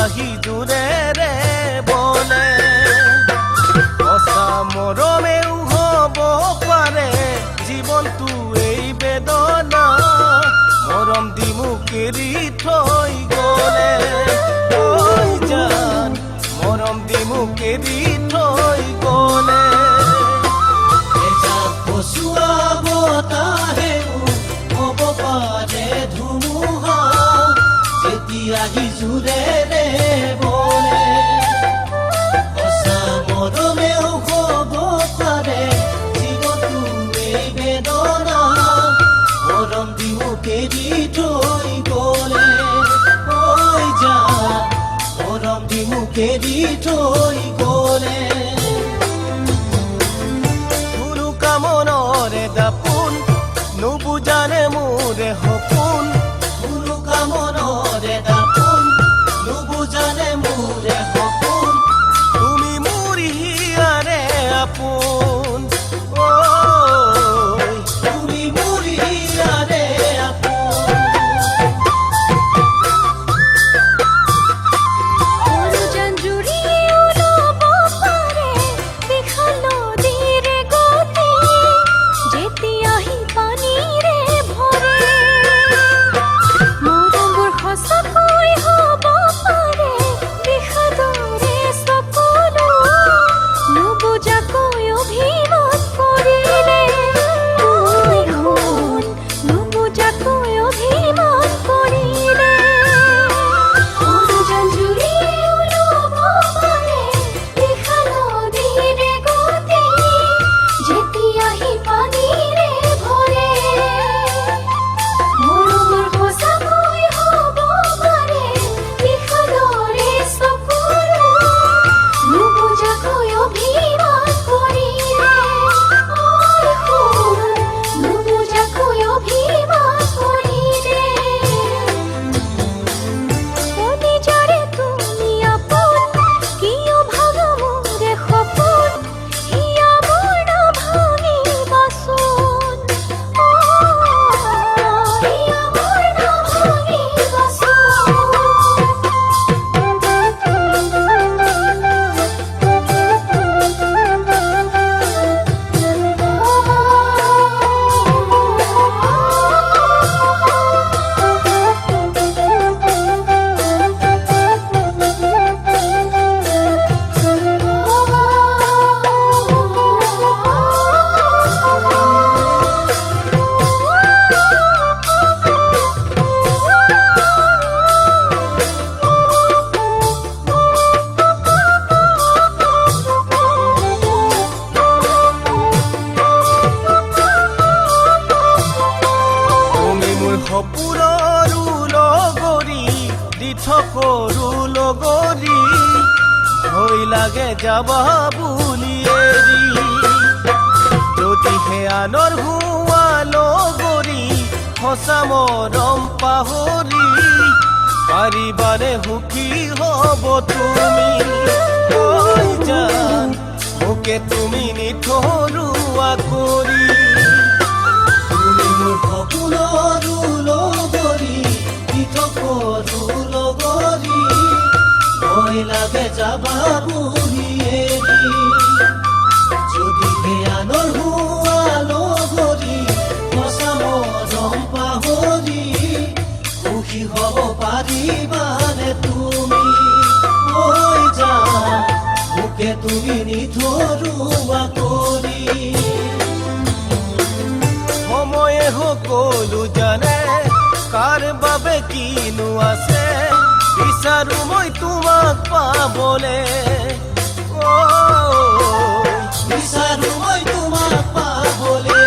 আহি জোৰেৰে বলে সঁচা মৰমেও হ'ব পাৰে জীৱনটো এই বেদনা মৰম দি মোক এৰি থৈ গলে ঐ জান মৰম দি মোক এৰি থৈ গলে কচুৱা বতাহেও হ'ব পাৰে ধুমুহা যেতিয়া আহি জোৰেৰে বলে সঁচা মৰমেও হ'ব পাৰে জীৱনটো এই বেদনা মৰম দি মোক এৰি থৈ গলে ঐ জান মৰম দি মোক এৰি থৈ গলে মনৰে দাপোন নুবুজানে মোৰে সপোন কোনো কামনৰে দাপোন নুবুজানে মোৰে সপোন তুমি মোৰ হিয়াৰে আপোন ঐ তুমি মোৰ হিয়াৰে আপোন অনুজান জুৰিও ল'ব পাৰে বিশাল নদীৰ গতি যেতিয়াহি পানীৰে ভৰে মৰমবোৰ সঁচাকৈ হ'ব পাৰে বিষাদৰে সকলো নুবুজাকৈ অভিমান কৰিলে ঐ সোণ নুবুজাকৈ অভিমান কৰিলে অনুজান জুৰিও ল'ব পাৰে বিশাল নদীৰ গতি যেতিয়াহি পানীৰে ভৰে মৰমৰ সঁচাকৈ হ'ব পাৰে বিষাদৰে সকলো নুবুজাকৈ অভিমান কৰিলে ঐ সোণ নুবুজাকৈ অভিমান কৰিলে নিজৰে তুমি আপোন কিয় ভাঙা মোৰে সপোন হিয়া মোৰ নাভাঙিবাচোন হিয়া মোৰ তুমি মোৰ সপোনৰো লগৰী দি থকৰো লগৰী ভয় লাগে যাবা বুলি এৰি যদিহে আনৰ হোৱা লগৰী সঁচা মৰম পাহৰি পাৰিবানে সুখী হ'ব তুমি ঐ জান মোকে তুমি নিথৰুৱা কৰি তুমি মোৰ সপোনৰো লগৰী পৃথকৰো লগৰী ভয় লাগে যাবা বুলি এৰি যদিহে আনৰ হোৱা লগৰী সঁচা মৰম পাহৰি সুখী হ'ব পাৰিবানে তুমি ঐ জান মোকে তুমি নিথৰুৱা কৰি সময়ে সকলো জানে কাৰ বাবে কিনো আছে বিচাৰো মই তোমাক পাবলে বিচাৰো মই তোমাক পাবলে